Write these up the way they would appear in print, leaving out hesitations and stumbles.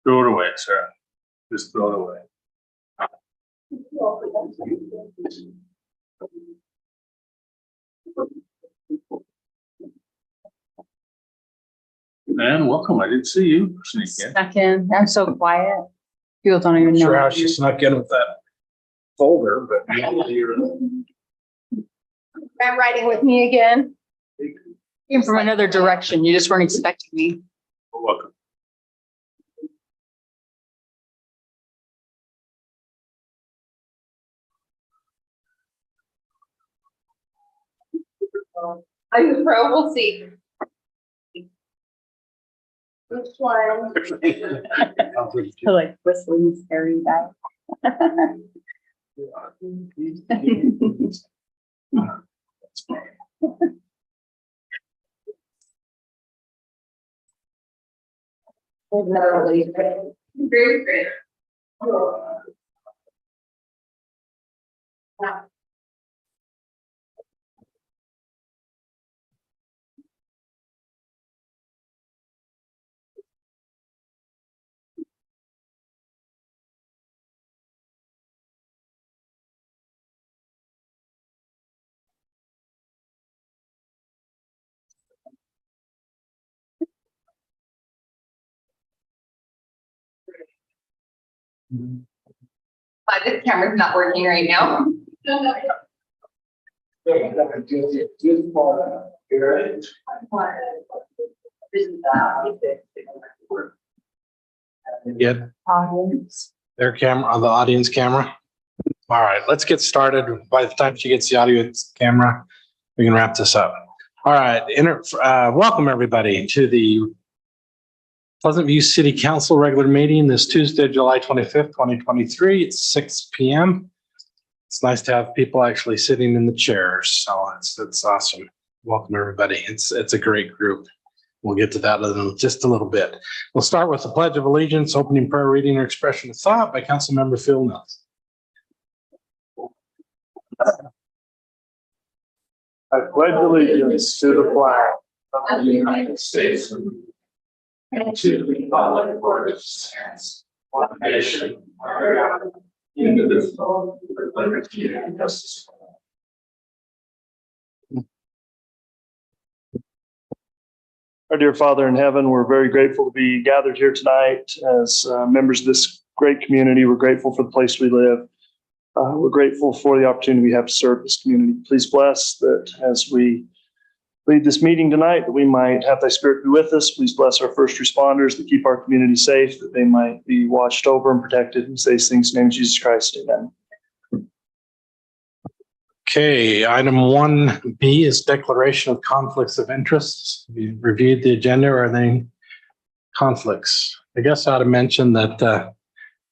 Throw it away, Sarah. Just throw it away. And welcome. I didn't see you sneak in. Snuck in. I'm so quiet. People don't even know. Sure how she snuck in with that folder, but. I'm riding with me again. Came from another direction. You just weren't expecting me. Welcome. Are you pro? We'll see. Which one? I like whistling scary guy. Very great. This camera's not working right now. Get Audience. their camera on the audience camera. All right, let's get started. By the time she gets the audience camera, we can wrap this up. All right, welcome everybody to the Pleasant View City Council regular meeting this Tuesday, July 25th, 2023. It's 6 p.m. It's nice to have people actually sitting in the chairs. So it's awesome. Welcome everybody. It's a great group. We'll get to that in just a little bit. We'll start with the Pledge of Allegiance, opening prayer, reading, or expression of thought by Councilmember Phil Nelson. I pledge allegiance to the flag of the United States and to the republic for which it stands, one nation, under God, indivisible, with liberty and justice for all. Our dear Father in heaven, we're very grateful to be gathered here tonight as members of this great community. We're grateful for the place we live. We're grateful for the opportunity we have to serve this community. Please bless that as we lead this meeting tonight, that we might have thy spirit be with us. Please bless our first responders that keep our community safe, that they might be watched over and protected. We say these things in the name of Jesus Christ. Amen. Okay, item 1B is declaration of conflicts of interest. We reviewed the agenda. Are there any conflicts? I guess I ought to mention that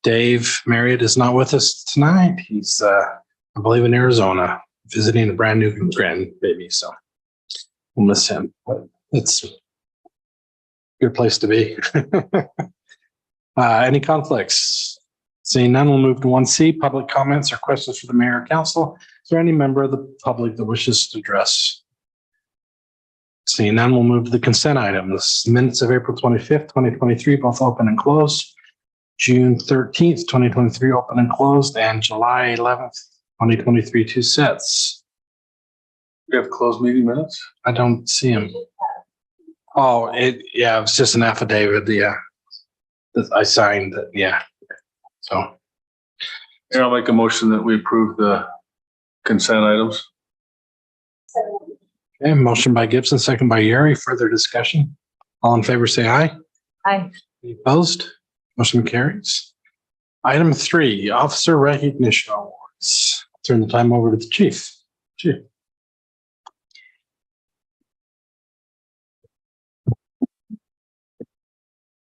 Dave Marriott is not with us tonight. He's, I believe, in Arizona visiting a brand new grandbaby. So we'll miss him. But it's a good place to be. Any conflicts? Seeing none, we'll move to 1C, public comments or questions for the mayor or council. Is there any member of the public that wishes to address? Seeing none, we'll move to the consent items. Minutes of April 25th, 2023, both open and closed. June 13th, 2023, open and closed, and July 11th, 2023, 2 sets. We have closed meeting minutes? I don't see them. Oh, yeah, it's just an affidavit. Yeah. That I signed it. Yeah. So. Here, I'll make a motion that we approve the consent items. Okay, motion by Gibson, second by Yeri. Further discussion? All in favor, say aye. Hi. Any opposed? Motion carries. Item 3, officer recognition awards. Turn the time over to the chief. Chief.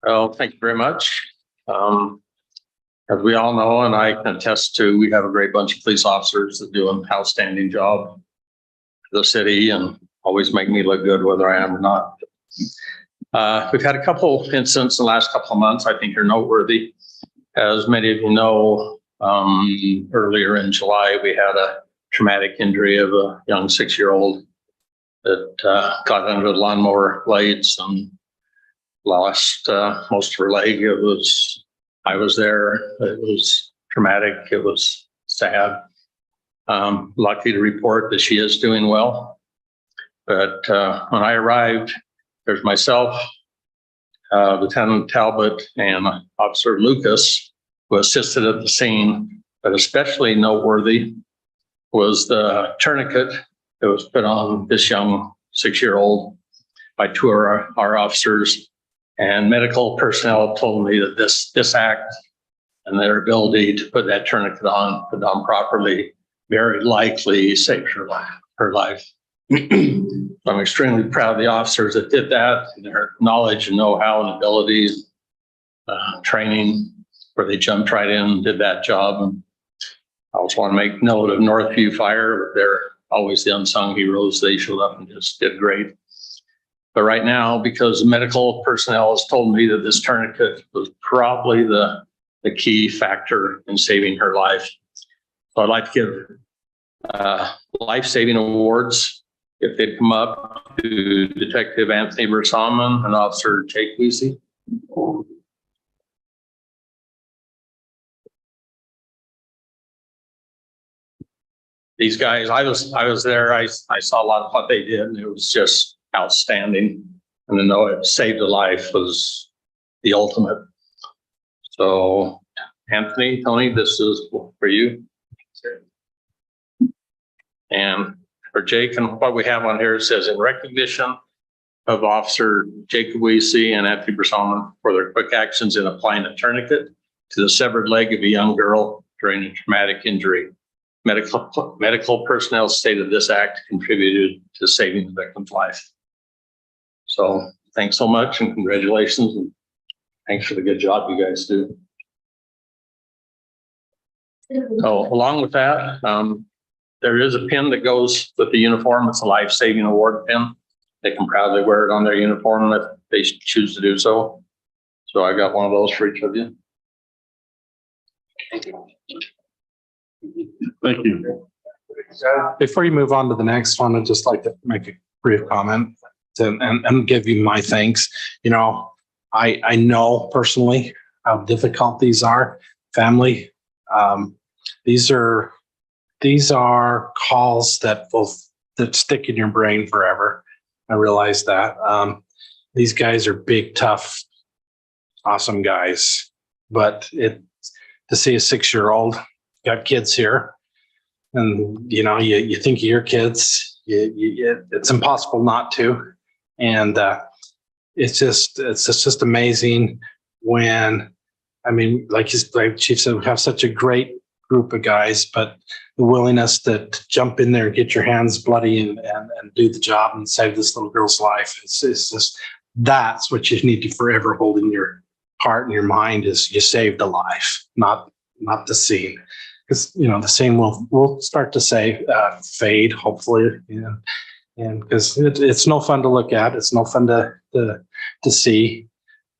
Well, thank you very much. As we all know, and I can attest to, we have a great bunch of police officers that do an outstanding job for the city and always make me look good whether I am or not. We've had a couple incidents in the last couple of months I think are noteworthy. As many of you know, earlier in July, we had a traumatic injury of a young 6-year-old that got under the lawnmower blades and lost most of her leg. I was there. It was traumatic. It was sad. Lucky to report that she is doing well. But when I arrived, there's myself, Lieutenant Talbot, and Officer Lucas, who assisted at the scene. But especially noteworthy was the tourniquet that was put on this young 6-year-old by 2 of our officers. And medical personnel told me that this act and their ability to put that tourniquet on, put on properly, very likely saved her life. I'm extremely proud of the officers that did that, and their knowledge and know-how and abilities, training, where they jumped right in and did that job. And I also want to make note of Northview Fire. They're always the unsung heroes. They showed up and just did great. But right now, because medical personnel has told me that this tourniquet was probably the key factor in saving her life. So I'd like to give life-saving awards, if they'd come up, to Detective Anthony Bersalmon and Officer Jake Weesey. These guys, I was there. I saw a lot of what they did, and it was just outstanding. And to know it saved a life was the ultimate. So, Anthony, Tony, this is for you. And for Jake, and what we have on here says, in recognition of Officer Jacob Weesey and Anthony Bersalmon for their quick actions in applying a tourniquet to the severed leg of a young girl during a traumatic injury. Medical personnel stated this act contributed to saving the victim's life. So thanks so much and congratulations, and thanks for the good job you guys do. So along with that, there is a pin that goes with the uniform. It's a life-saving award pin. They can proudly wear it on their uniform if they choose to do so. So I got one of those for each of you. Thank you. Thank you. Before you move on to the next one, I'd just like to make a brief comment and give you my thanks. You know, I know personally how difficult these are. Family, these are calls that stick in your brain forever. I realize that. These guys are big, tough, awesome guys, but to see a 6-year-old, got kids here, and you know, you think of your kids, it's impossible not to. And it's just amazing when, I mean, like Chief said, we have such a great group of guys, but the willingness to jump in there and get your hands bloody and do the job and save this little girl's life. It's just, that's what you need to forever hold in your heart and your mind, is you saved a life, not the scene. Because, you know, the scene will start to fade, hopefully. And because it's no fun to look at. It's no fun to see.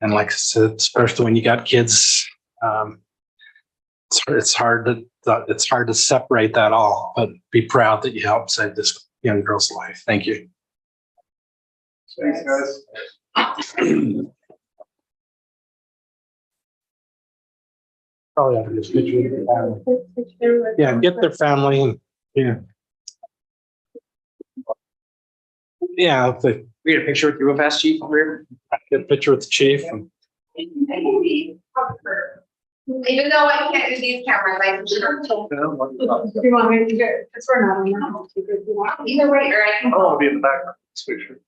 And like I said, especially when you got kids, it's hard to separate that all, but be proud that you helped save this young girl's life. Thank you. Thanks, guys. Probably have to just picture with their family. Yeah, get their family. And, yeah. We get a picture with you real fast, Chief, over here. Get a picture with the chief. Even though I can't do these cameras, I can. Do you want me to do it? Because we're not on that. Either way, or I can. I'll be in the background. This picture.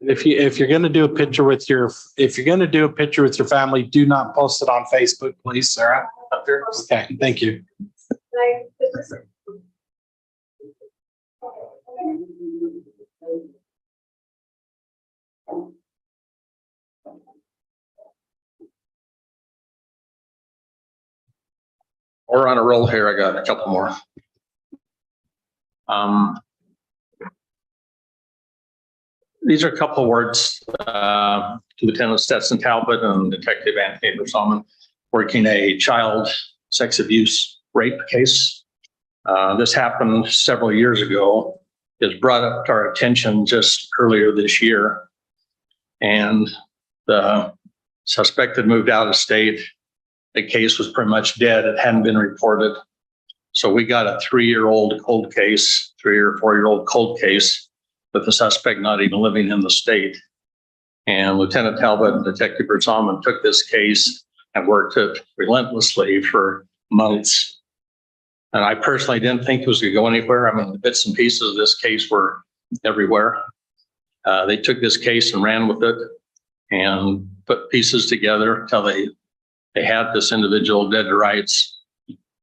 If you're going to do a picture with your family, do not post it on Facebook, please, Sarah. Okay, thank you. We're on a roll here. I got a couple more. These are a couple of words to Lieutenant Stetson Talbot and Detective Anthony Bersalman working a child sex abuse rape case. This happened several years ago. It was brought up to our attention just earlier this year. And the suspect had moved out of state. The case was pretty much dead. It hadn't been reported. So we got a 3-year-old cold case, 3 or 4-year-old cold case with the suspect not even living in the state. And Lieutenant Talbot and Detective Bersalman took this case and worked it relentlessly for months. And I personally didn't think it was going to go anywhere. I mean, the bits and pieces of this case were everywhere. They took this case and ran with it and put pieces together until they had this individual dead to rights.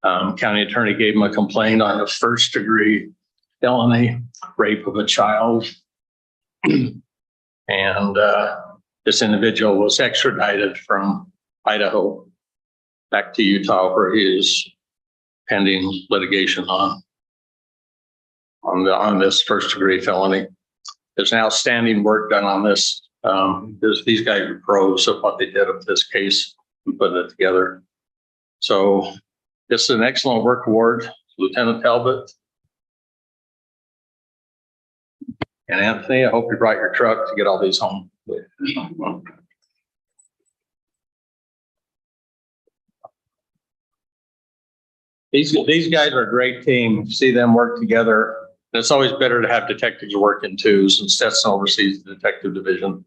County attorney gave him a complaint on a 1st-degree felony rape of a child. And this individual was extradited from Idaho back to Utah, where he is pending litigation on this 1st-degree felony. There's an outstanding work done on this. These guys are pros of what they did with this case and put it together. So this is an excellent work award, Lieutenant Talbot. And Anthony, I hope you brought your truck to get all these home. These guys are a great team. See them work together. And it's always better to have detectives working too, since Stetson oversees the detective division.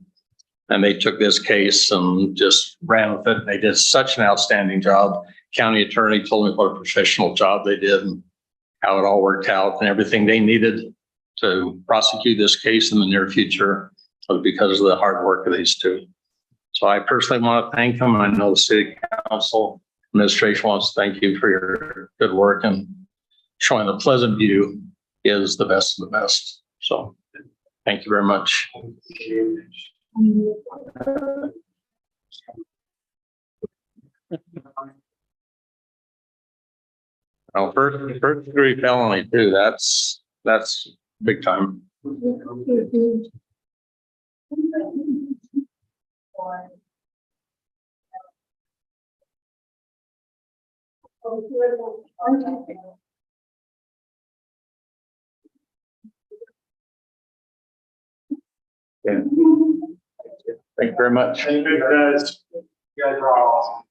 And they took this case and just ran with it. And they did such an outstanding job. County attorney told me what a professional job they did and how it all worked out, and everything they needed to prosecute this case in the near future was because of the hard work of these two. So I personally want to thank them. I know the city council administration wants to thank you for your good work and showing the Pleasant View is the best of the best. So thank you very much. Oh, first-degree felony too. That's big time. Yeah. Thank you very much. Thank you, guys. You guys are awesome.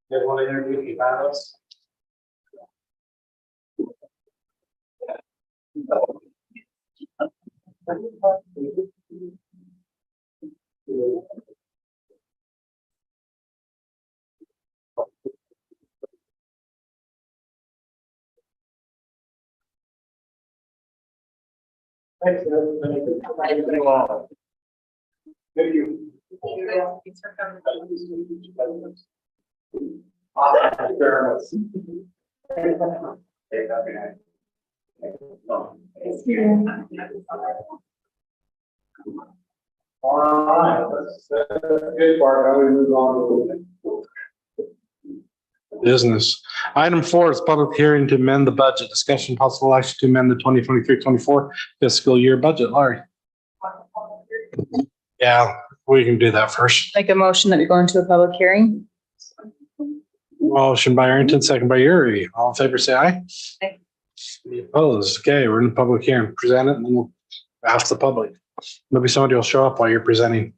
You guys want to introduce me about us? Thanks, Thank you all. Thank you. Thanks for coming. Thank you very much. All right, that's the good part. Now we move on to Business. Item 4 is public hearing to amend the budget. Discussion possible action to amend the 2023-24 fiscal year budget. Laurie. Yeah, we can do that first. Make a motion that we go into a public hearing. Motion by Arrington, second by Uri. All in favor, say aye. Aye. Any opposed? Okay, we're in the public hearing. Present it and then we'll ask the public. Maybe somebody will show up while you're presenting.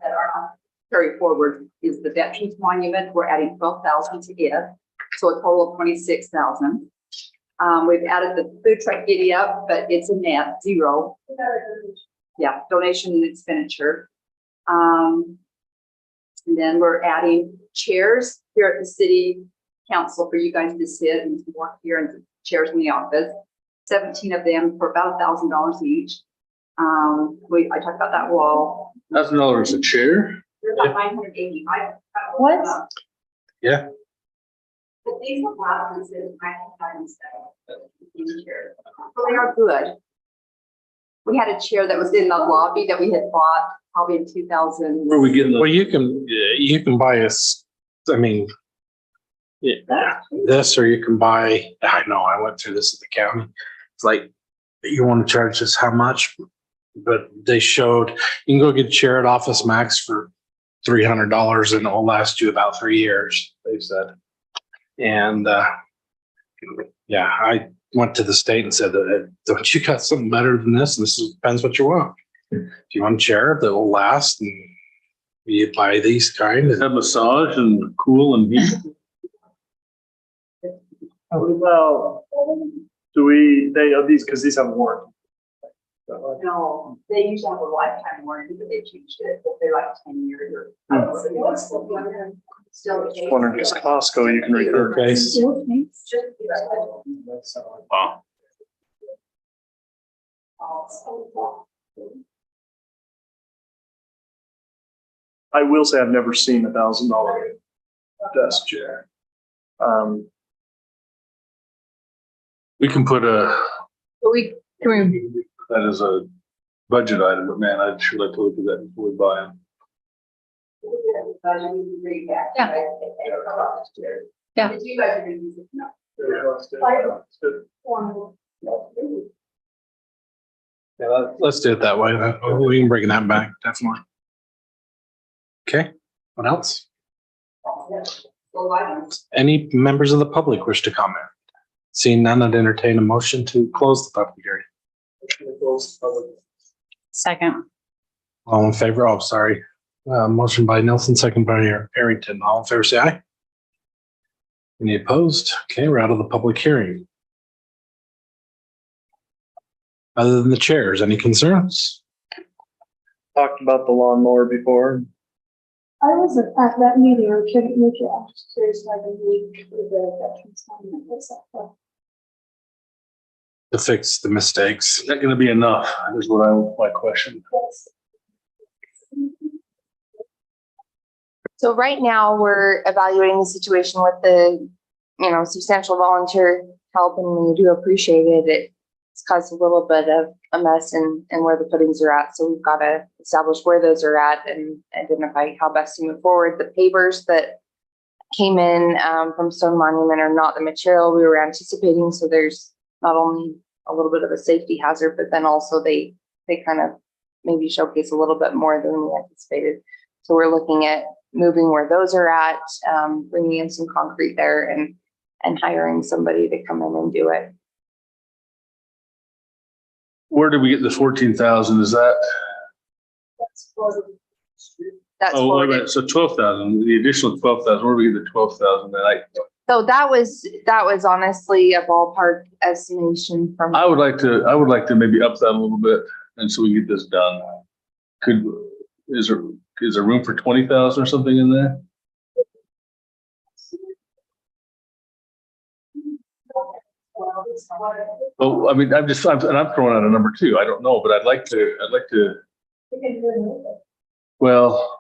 That are not carry forward is the Veterans Monument. We're adding 12,000 to it, so a total of 26,000. We've added the food truck giddy up, but it's a net zero. Yeah, donation and expenditure. And then we're adding chairs here at the city council for you guys to sit and to work here, and chairs in the office. 17 of them for about $1,000 each. I talked about that wall. $1,000 a chair? They're about 985. What? Yeah. But these are glasses that I have instead of chairs. So they are good. We had a chair that was in the lobby that we had bought probably in 2000. Where are we getting Well, the, you can buy us, I mean, yeah, this, or you can buy, I know, I went through this at the county. It's like, you want to charge us how much? But they showed, you can go get a chair at Office Max for $300 and it'll last you about 3 years, they said. And, yeah, I went to the state and said, don't you got something better than this? And depends what you want. If you want a chair that will last, and you buy these kind. have massage and cool and heat? Well, because these have warranty. No, they usually have a lifetime warranty, but they changed it, but they're like 10 years or. Still. Just wondering, because Costco, you can return. Okay. Wow. I will say I've never seen $1,000 desk chair. We can put Can we, that as a budget item, but man, I'd sure like to look at that before we buy them. Yeah. Yeah. If you guys are gonna use it, no. Yeah, let's do it that way. We can bring that back, definitely. Okay, what else? Any members of the public wish to comment? Seeing none, I'd entertain a motion to close the public hearing. second. All in favor? Oh, sorry. Motion by Nelson, second by Arrington. All in favor, say aye. Any opposed? Okay, we're out of the public hearing. Other than the chairs, any concerns? Talked about the lawnmower before. I wasn't at that meeting, I couldn't make it, I'm just curious why they need for the veterans monument, what's that for? To fix the mistakes. Is that gonna be enough? Is my question. So right now, we're evaluating the situation with the, substantial volunteer help, and we do appreciate it. It's caused a little bit of a mess and where the footings are at. So we've got to establish where those are at and identify how best to move forward. The pavers that came in from Stone Monument are not the material we were anticipating. So there's not only a little bit of a safety hazard, but then also they kind of maybe showcase a little bit more than we anticipated. So we're looking at moving where those are at, bringing in some concrete there and hiring somebody to come in and do it. Where did we get the 14,000? Is that? That's Oh, wait a forwarded. minute. So 12,000, the additional 12,000, where do we get the 12,000? So that was honestly a ballpark estimation from. I would like to maybe up that a little bit, and so we get this done. Is there room for 20,000 or something in there? Oh, I mean, I'm throwing out a number too. I don't know, but I'd like to, well,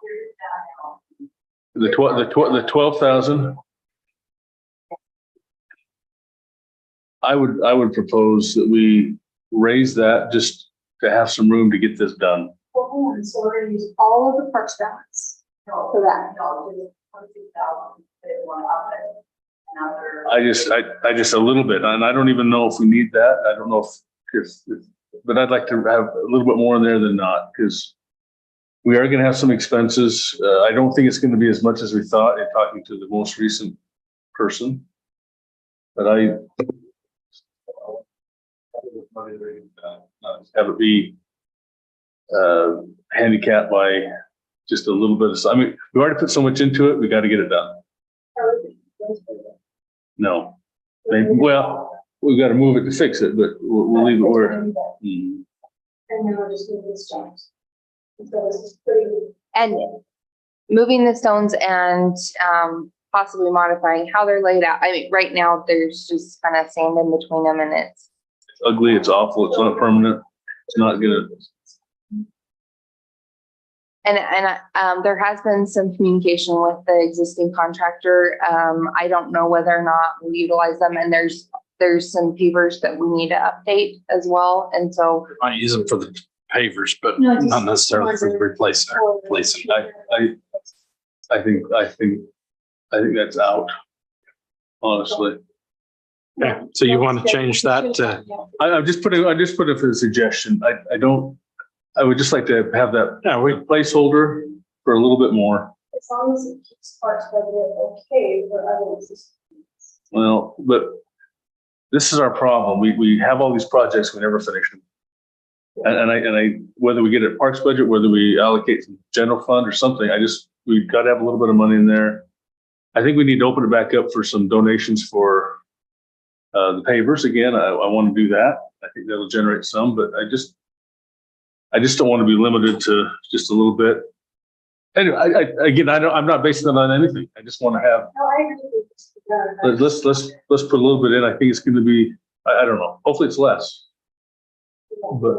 the 12,000. I would propose that we raise that just to have some room to get this done. Well, hold on, so we're gonna use all of the parks balance for that. I just a little bit, and I don't even know if we need that. I don't know if, but I'd like to have a little bit more in there than not, because we are going to have some expenses. I don't think it's going to be as much as we thought in talking to the most recent person. But have it be handicapped by just a little bit of, I mean, we've already put so much into it, we got to get it done. No, well, we've got to move it to fix it, but we'll leave it where. And then we'll just move this jobs. So this is pretty. And moving the stones and, possibly modifying how they're laid out. I mean, right now, there's just kind of sand in between them and it's, Ugly, it's awful, it's not permanent, it's not good. there has been some communication with the existing contractor. I don't know whether or not we utilize them and there's some pavers that we need to update as well. And so, Might use them for the pavers, but No, just not necessarily for the replacement. I think that's out, honestly. Yeah, so you want to change that to, I just put it for a suggestion. I would just like to have that yeah, we, placeholder for a little bit more. As long as it keeps parts budget okay for other systems. Well, but this is our problem. We have all these projects, we never finish them. And whether we get it parks budget, whether we allocate some general fund or something, we've got to have a little bit of money in there. I think we need to open it back up for some donations for the pavers again. I want to do that. I think that'll generate some, but I just don't want to be limited to just a little bit. Anyway, I'm not basing it on anything. I just want to have, No, I agree with this. let's put a little bit in. I think it's going to be, I don't know, hopefully it's less. But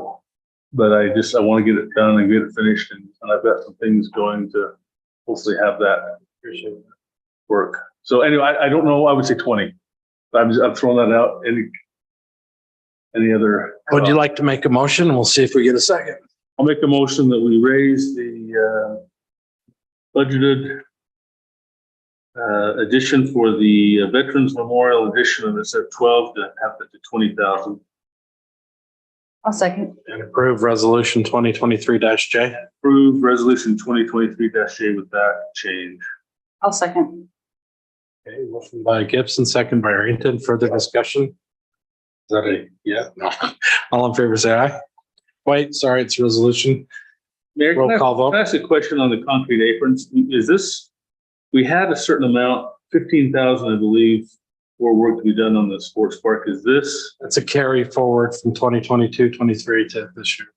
I want to get it done and get it finished and I've got some things going to hopefully have that work. So anyway, I don't know, I would say 20. I'm throwing that out. Any other? would you like to make a motion? We'll see if we get a second. I'll make a motion that we raise the budgeted addition for the Veterans Memorial Edition of instead of 12 to have it to 20,000. I'll second. And approve resolution 2023-J. Approve resolution 2023-J with that change. I'll second. Okay, motion by Gibson, second by Arrington. Further discussion? Is that a, yeah, no. All in favor, say aye. Wait, sorry, it's resolution. Mayor, Roll call vote. can I ask a question on the concrete aprons? Is this, we had a certain amount, 15,000, I believe, for work to be done on the sports park. Is this, It's a carry forward from 2022-23 to this year.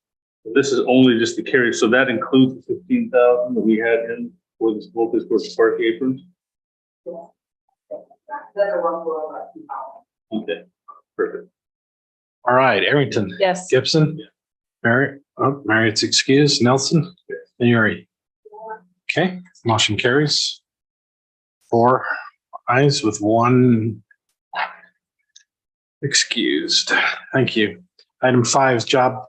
this is only just the carry, so that includes the 15,000 that we had in for the sports park aprons? Okay, perfect. All right, Arrington. Yes. Gibson. Mary, oh, Marriott's excused. Nelson. And Yuri. Okay, motion carries. 4 ayes with 1 excused. Thank you. Item 5 is job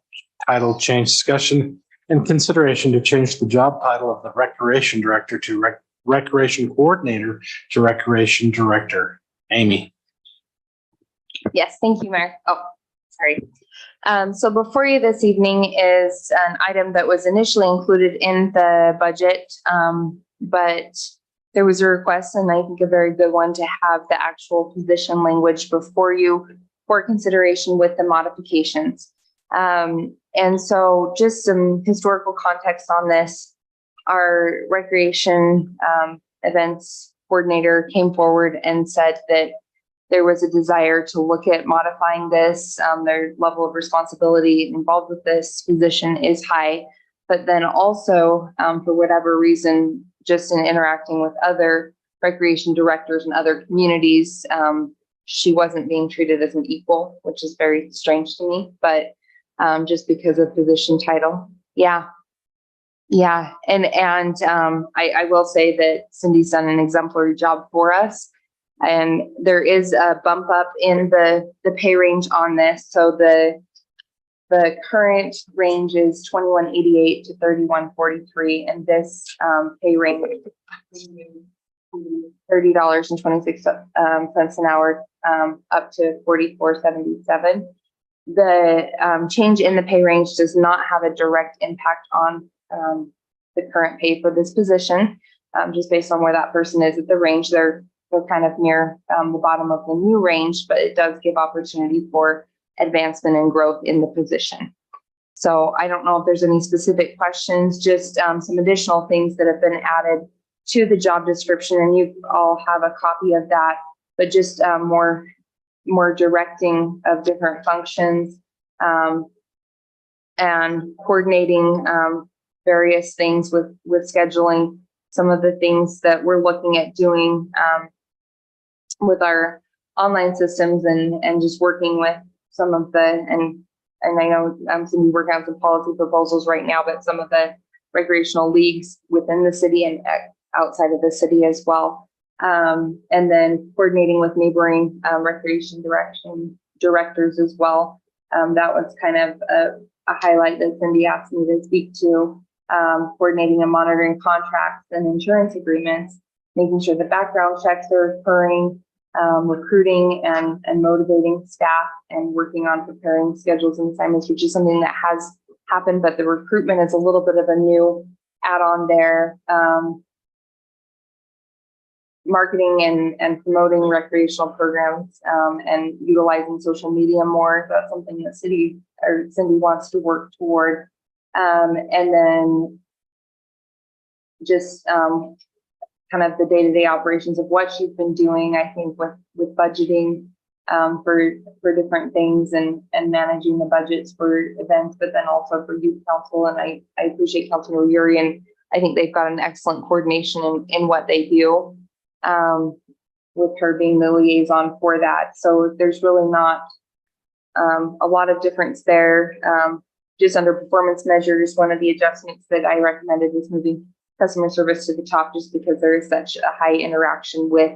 title change discussion and consideration to change the job title of the recreation director to recreation coordinator to recreation director. Amy. yes, thank you, Mayor. Oh, sorry. So before you this evening is an item that was initially included in the budget, but there was a request, and I think a very good one, to have the actual position language before you for consideration with the modifications. And so just some historical context on this. Our recreation events coordinator came forward and said that there was a desire to look at modifying this. Their level of responsibility involved with this position is high, but then also for whatever reason, just in interacting with other recreation directors and other communities, she wasn't being treated as an equal, which is very strange to me, but just because of position title. Yeah. And I will say that Cindy's done an exemplary job for us. And there is a bump up in the pay range on this. So the current range is 2188 to 3143, and this pay range $30.26 an hour up to 44.77. The change in the pay range does not have a direct impact on the current pay for this position, just based on where that person is at the range. They're kind of near the bottom of the new range, but it does give opportunity for advancement and growth in the position. So I don't know if there's any specific questions, just some additional things that have been added to the job description, and you all have a copy of that, but just more directing of different functions and coordinating various things with scheduling, some of the things that we're looking at doing, with our online systems and just working with some of the, and I know I'm working on some policy proposals right now, but some of the recreational leagues within the city and outside of the city as well. And then coordinating with neighboring recreation directors as well. That was kind of a highlight that Cindy asked me to speak to, coordinating and monitoring contracts and insurance agreements, making sure the background checks are occurring, recruiting and motivating staff, and working on preparing schedules and assignments, which is something that has happened, but the recruitment is a little bit of a new add-on there. Marketing and promoting recreational programs, and utilizing social media more. That's something that Cindy wants to work toward. And then just kind of the day-to-day operations of what she's been doing, I think with budgeting for different things and managing the budgets for events, but then also for youth council. And I appreciate Councilor Yuri, and I think they've got an excellent coordination in what they do, with her being the liaison for that. So there's really not a lot of difference there. Just under performance measures, one of the adjustments that I recommended was moving customer service to the top, just because there is such a high interaction with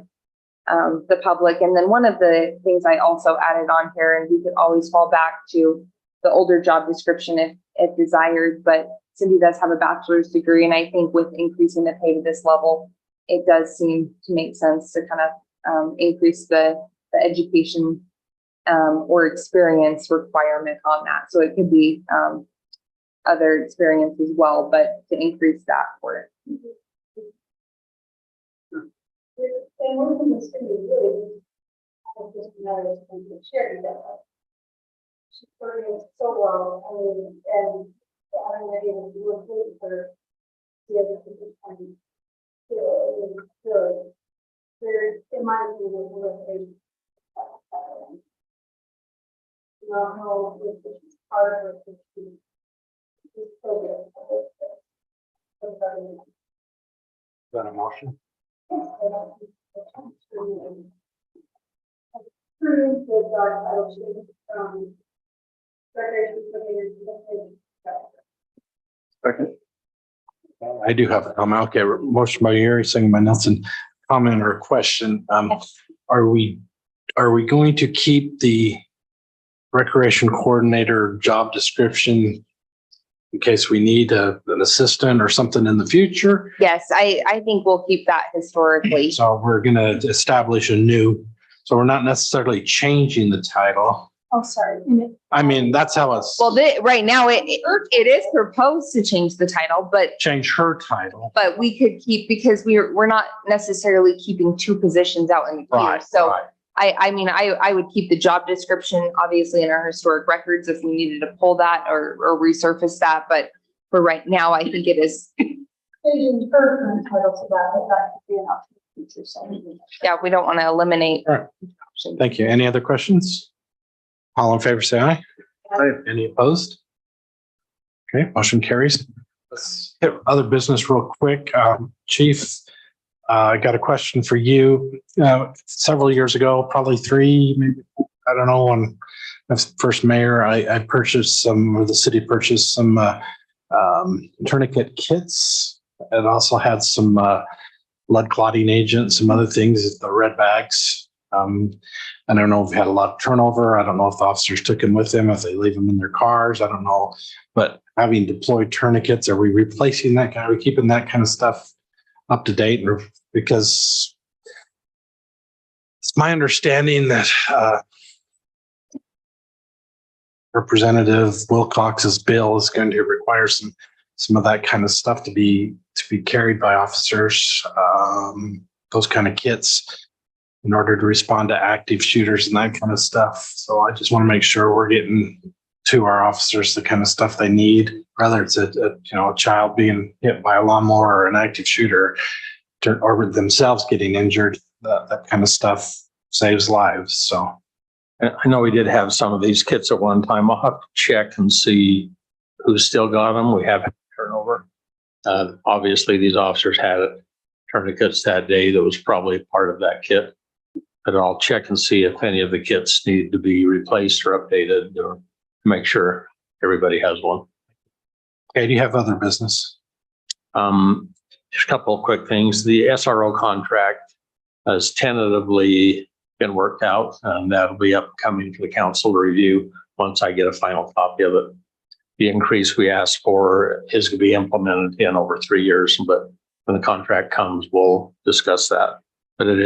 the public. And then one of the things I also added on here, and we could always fall back to the older job description if desired, but Cindy does have a bachelor's degree, and I think with increasing the pay to this level, it does seem to make sense to kind of increase the education or experience requirement on that. So it could be other experience as well, but to increase that for it. And one thing that's going to be really, just another thing to share that she's working so well. I mean, and I'm ready to do a thing for the other people. Good. There, in my opinion, there's no, it's part of it. It's so good. Is that a motion? True, the Second. I do have a comment. Okay, motion by Yuri, second by Nelson. Comment or question. Are we going to keep the recreation coordinator job description in case we need an assistant or something in the future? Yes, I think we'll keep that historically. So we're going to establish a new, so we're not necessarily changing the title. Oh, sorry. I mean, that's how it's Well, right now it is proposed to change the title, but change her title. we could keep, because we're not necessarily keeping two positions out in the queue. Right, So right. I mean, I would keep the job description, obviously, in our historic records if we needed to pull that or resurface that. But for right now, I think it is. Changing her current title to that, but that could be an option. So. Yeah, we don't want to eliminate. All right. options. Thank you. Any other questions? All in favor, say aye. Aye. Any opposed? Okay, motion carries. Let's hit other business real quick. Chief, I got a question for you. Several years ago, probably 3, maybe, I don't know, when I was first mayor, I purchased some, or the city purchased some tourniquet kits. It also had some blood clotting agents, some other things, the red bags. I don't know if we had a lot of turnover. I don't know if the officers took them with them, if they leave them in their cars. I don't know. But having deployed tourniquets, are we replacing that? Are we keeping that kind of stuff up to date? Or because it's my understanding that Representative Wilcox's bill is going to require some of that kind of stuff to be carried by officers, those kind of kits, in order to respond to active shooters and that kind of stuff. So I just want to make sure we're getting to our officers the kind of stuff they need, whether it's a child being hit by a lawnmower or an active shooter, or themselves getting injured. That kind of stuff saves lives. So I know we did have some of these kits at one time. I'll have to check and see who's still got them. We have had turnover. Obviously, these officers had tourniquets that day. That was probably part of that kit. But I'll check and see if any of the kits need to be replaced or updated or make sure everybody has one. Okay, do you have other business? Just a couple of quick things. The SRO contract has tentatively been worked out, and that'll be upcoming for the council to review once I get a final copy of it. The increase we asked for is to be implemented in over 3 years, but when the contract comes, we'll discuss that. But it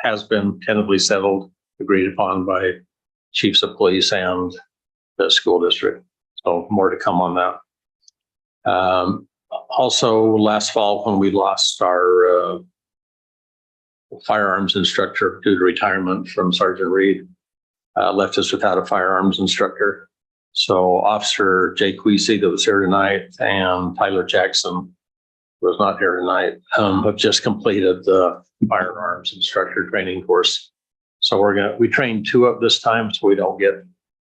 has been tentatively settled, agreed upon by chiefs of police and the school district. So more to come on that. Also, last fall, when we lost our firearms instructor due to retirement from Sergeant Reed, left us without a firearms instructor. So Officer Jake Weesey that was here tonight and Tyler Jackson was not here tonight, have just completed the firearms instructor training course. So we trained 2 up this time, so we don't get,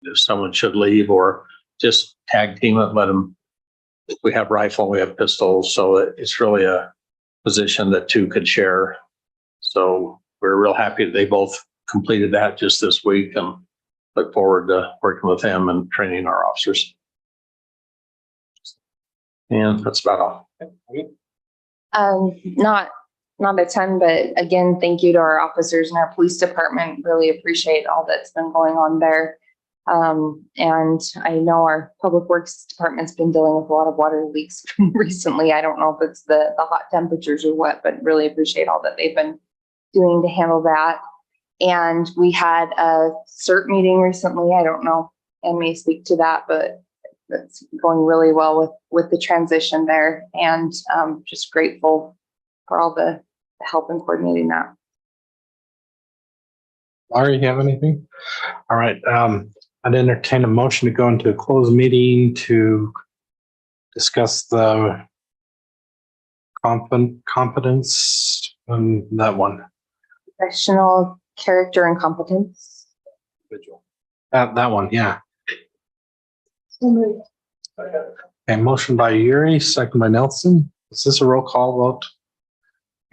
if someone should leave, or just tag team it, let them. We have rifle, we have pistols, so it's really a position that 2 could share. So we're real happy that they both completed that just this week, and look forward to working with them and training our officers. And that's about all. Not a ton, but again, thank you to our officers and our police department. Really appreciate all that's been going on there. And I know our public works department's been dealing with a lot of water leaks recently. I don't know if it's the hot temperatures or what, but really appreciate all that they've been doing to handle that. And we had a CERT meeting recently. I don't know, and may speak to that, but that's going really well with the transition there, and just grateful for all the help in coordinating that. Laurie, you have anything? All right. I'd entertain a motion to go into a closed meeting to discuss the competence and that one. Professional character and competence. That one, yeah. So moved. A motion by Yuri, second by Nelson. Is this a roll call vote?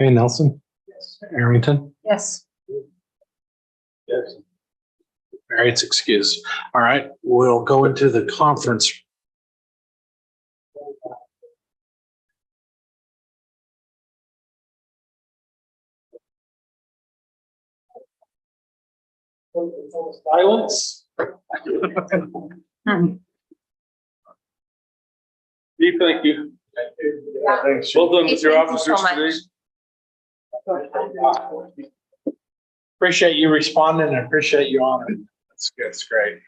Okay, Nelson? Yes. Arrington? Yes. Yes. All right, it's excused. All right, we'll go into the conference. Silence. Steve, thank you. Thanks. Well done with your Thank you officers so much. today. Appreciate you responding and appreciate you honoring. That's good. It's great.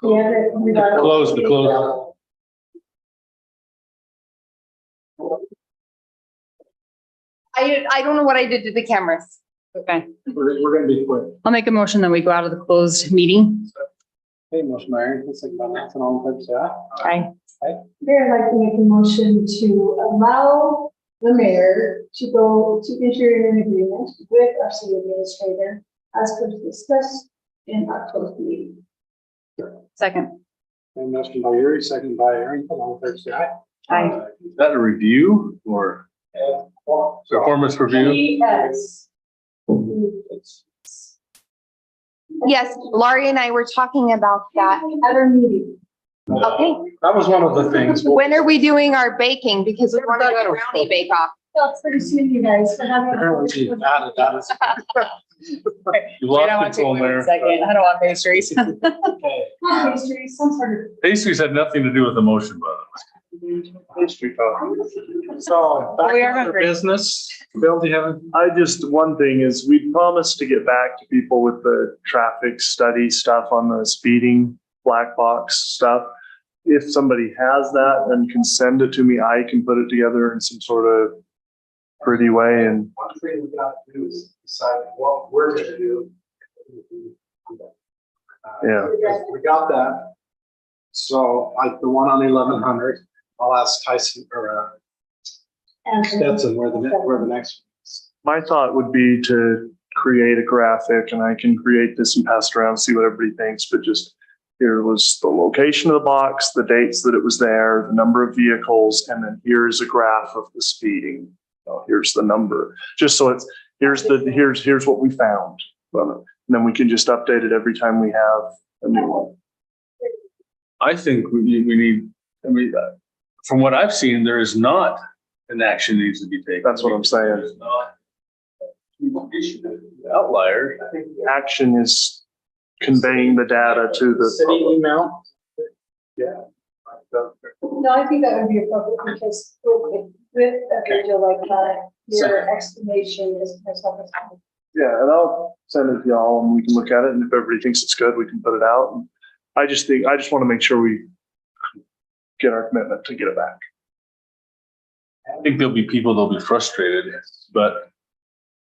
Close the close. I don't know what I did to the cameras. Okay. We're gonna be quick. I'll make a motion that we go out of the closed meeting. Hey, motion by Aaron, second by Nathan, all in favor, say aye. Aye. Mayor, I'd like to make a motion to allow the mayor to go to enter an agreement with our city administrator as per discussed in our closed meeting. Second. Okay, motion by Yuri, second by Aaron, all in favor, say aye. Aye. Is that a review or performance review? Yes. Yes, Laurie and I were talking about that. At our meeting. Okay, That was one of the things. when are we doing our baking? Because we want to do a brownie bake off. Well, pretty soon, you guys, for having. Apparently, we added that as- You lost control there. Second. I don't want pastries. Okay. Pastry, some sort of. Pastries had nothing to do with the motion, by the way. Pastry talk. So back We are to the hungry. business. Bill, do you have? One thing is we promised to get back to people with the traffic study stuff on the speeding black box stuff. If somebody has that and can send it to me, I can put it together in some sort of pretty way and One thing we got to do is decide what we're gonna do. Yeah. We got that. So like the one on 1100, I'll ask Tyson or Stetson where the next. my thought would be to create a graphic and I can create this and pass it around, see what everybody thinks, but just here was the location of the box, the dates that it was there, the number of vehicles, and then here's a graph of the speeding. Here's the number, just so it's, here's what we found. And then we can just update it every time we have a new one. I think we need, from what I've seen, there is not an action needs to be taken. That's what I'm saying. There's not. Outlier. I think Action is conveying the data to the city email. Yeah. No, I think that would be appropriate because with a video like that, your explanation is self-explanatory. Yeah, and I'll send it to y'all and we can look at it, and if everybody thinks it's good, we can put it out. And I just want to make sure we get our commitment to get it back. I think there'll be people that'll be frustrated, but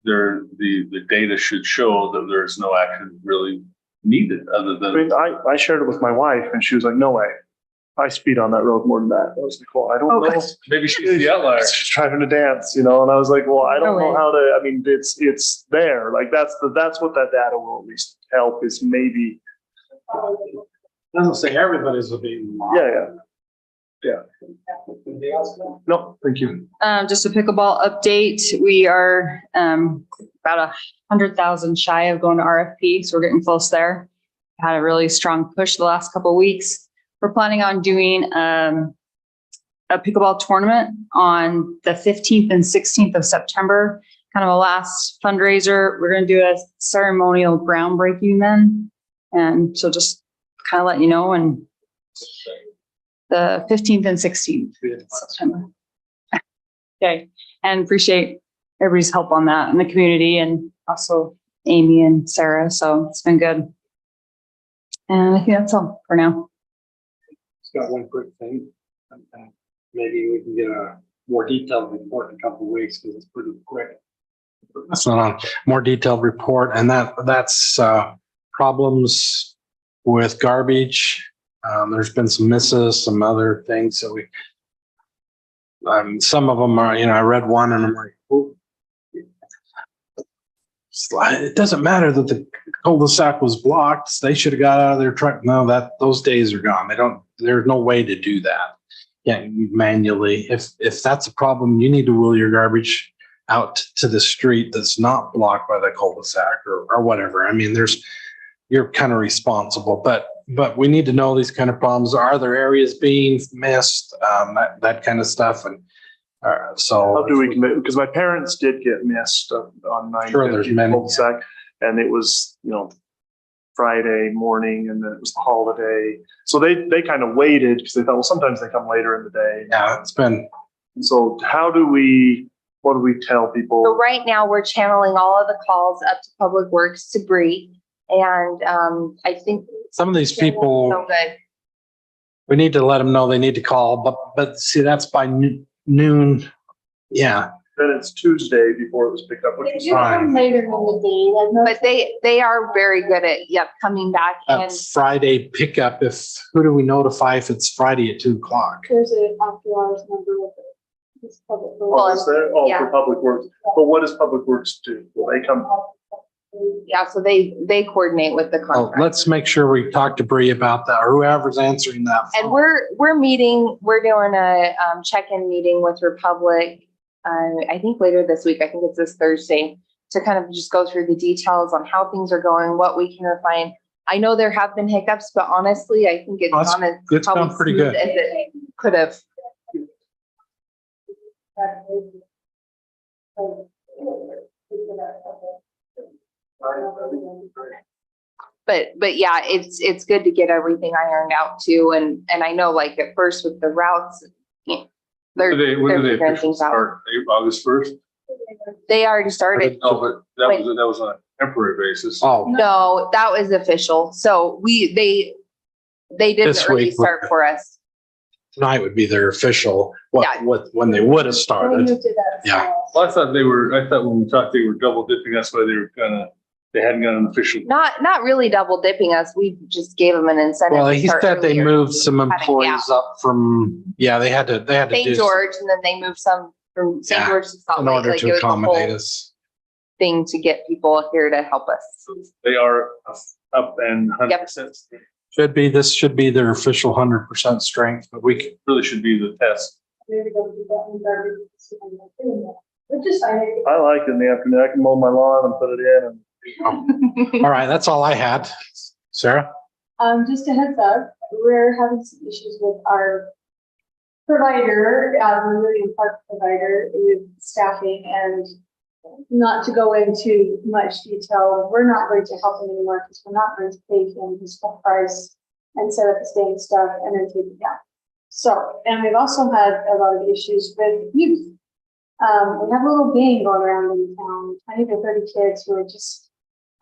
the data should show that there's no action really needed other I than. mean, I shared it with my wife and she was like, no way. I speed on that road more than that. I was like, well, I don't know. Maybe she's the outlier. She's driving to dance, and I was like, well, I don't know way. how to, it's there. Like, that's what that data will at least help is maybe, Doesn't say everybody's will be. yeah. Anything else? No, thank you. Just a pickleball update. We are, about 100,000 shy of going to RFP, so we're getting close there. Had a really strong push the last couple of weeks. We're planning on doing, a pickleball tournament on the 15th and 16th of September, kind of a last fundraiser. We're going to do a ceremonial groundbreaking then. And so just kind of let you know, and the 15th and 16th September. Okay, and appreciate everybody's help on that in the community and also Amy and Sarah. So it's been good. And I think that's all for now. Just got one quick thing. Maybe we can get a more detailed report in a couple of weeks because it's pretty quick. That's not on more detailed report, and that's problems with garbage. There's been some misses, some other things. So some of them are, I read one and I'm like, oh. It doesn't matter that the cul-de-sac was blocked. They should have got out of their truck. No, those days are gone. There's no way to do that. Yeah, manually. If that's a problem, you need to wheel your garbage out to the street that's not blocked by the cul-de-sac or whatever. I mean, you're kind of responsible, but we need to know these kind of problems. Are there areas being missed? That kind of stuff. And so How do we commit? Because my parents did get missed on 9. Sure, there's many. cul-de-sac, and it was, Friday morning, and then it was the holiday. So they kind of waited because they thought, well, sometimes they come later in the day. yeah, it's been, So what do we tell people? So right now, we're channeling all of the calls up to Public Works to Bree. And, I think. Some of these people, So good. we need to let them know they need to call, but see, that's by noon. Yeah, Then it's Tuesday before it was picked up, which They is do come later in the day, like most. But they are very good at, yep, coming back and Friday pickup. Who do we notify if it's Friday at 2:00? There's a after hours number with it. It's public. Well, Is there? Oh, yeah. for Public Works. But what does Public Works do? Will they come? yeah, so they coordinate with the Oh, contract. let's make sure we talk to Bree about that or whoever's answering that. And phone. we're doing a check-in meeting with Republic. I think later this week, I think it's this Thursday, to kind of just go through the details on how things are going, what we can refine. I know there have been hiccups, but honestly, I think it's Oh, it's- gone as it's gone probably pretty smooth good. as it could have. But yeah, it's good to get everything ironed out too. And I know like at first with the routes, you know, they're When do they figuring officially things out. start? August 1st? They already started. No, but that was on a temporary basis. Oh, No, that was official. So they didn't This really week, start for us. tonight would be their official, Yeah. when they would have started. Yeah. Well, I thought when we talked, they were double dipping. That's why they hadn't got an official. Not really double dipping us. We just gave them an incentive. Well, to he start said they earlier. moved some Had a employees up from, they had to St. do George, and then they moved some from St. Yeah, George to Salt in Lake. order Like, it to was a whole accommodate us. thing to get people here to help us. They are up and 100%. This should be their official 100% strength, but Really should be the test. Which is fine. I like it in the afternoon. I can mow my lawn and put it in and all right, that's all I had. Sarah? Just a heads up, we're having some issues with our provider, Meridian Park provider, with staffing, and not to go into much detail, we're not going to help him anymore because we're not going to pay him his full price and set up the same stuff and then take it down. So, and we've also had a lot of issues with youth. We have a little gang going around in town, 20 to 30 kids who are just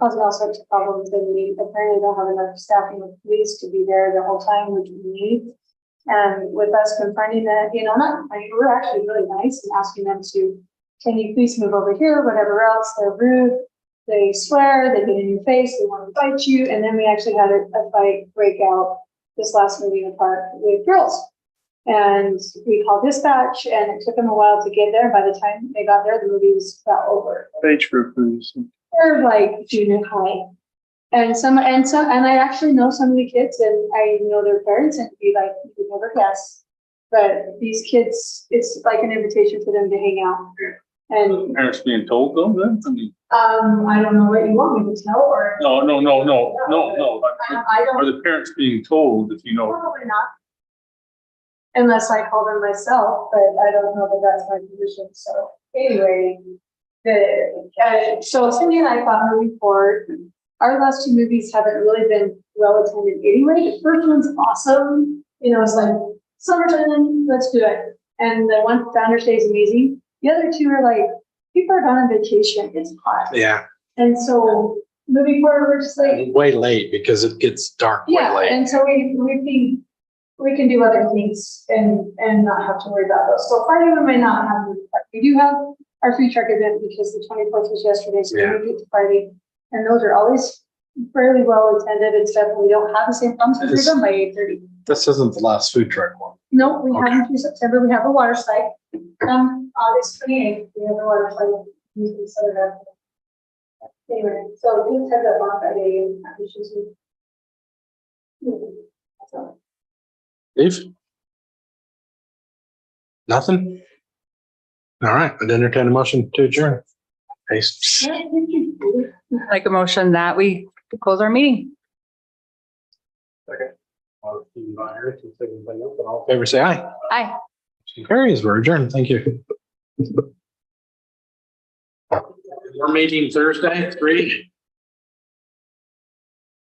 causing all sorts of problems, and we apparently don't have enough staffing with police to be there the whole time, which we need. And with us confronting that, we're actually really nice and asking them to, can you please move over here, whatever else, they're rude, they swear, they get in your face, they want to fight you, and then we actually had a fight break out this last meeting in the park with girls. And we called dispatch, and it took them a while to get there. By the time they got there, the movie was about over. age group who's. They're like junior high. And I actually know some of the kids, and I know their parents, and be like, you would never guess. But these kids, it's like an invitation for them to hang out. And, Parents being told them then? I mean, I don't know what you want me to tell, or. no. I don't. Are the parents being told if you know? Probably not. Unless I call them myself, but I don't know that that's my position, so anyway. So Cindy and I thought moving forward, our last two movies haven't really been well attended anyway. The first one's awesome, it's like summertime, let's do it. And the one Founder's Day is amazing. The other two are like, people are gone on vacation, it's hot. Yeah, And so moving forward, we're just like, way late because it gets dark way yeah, late. and so we can do other things and not have to worry about those. So Friday we may not have, we do have our food truck event because the 24th was yesterday, so we moved it to Friday. And those are always fairly well attended and stuff, and we don't have the same problems because we're done by 8:30. This isn't the last food truck one. No, we Okay. haven't through September, we have a water site. August 28th, we have a water site. Usually set it up. Anyway, so we have that on Friday and have issues with. So. Steve? Nothing? All right, I'd entertain a motion to adjourn. Pace. Like a motion that we close our meeting. All in favor, say aye. Aye. Carries, we're adjourned. Thank you. We're meeting Thursday, 3.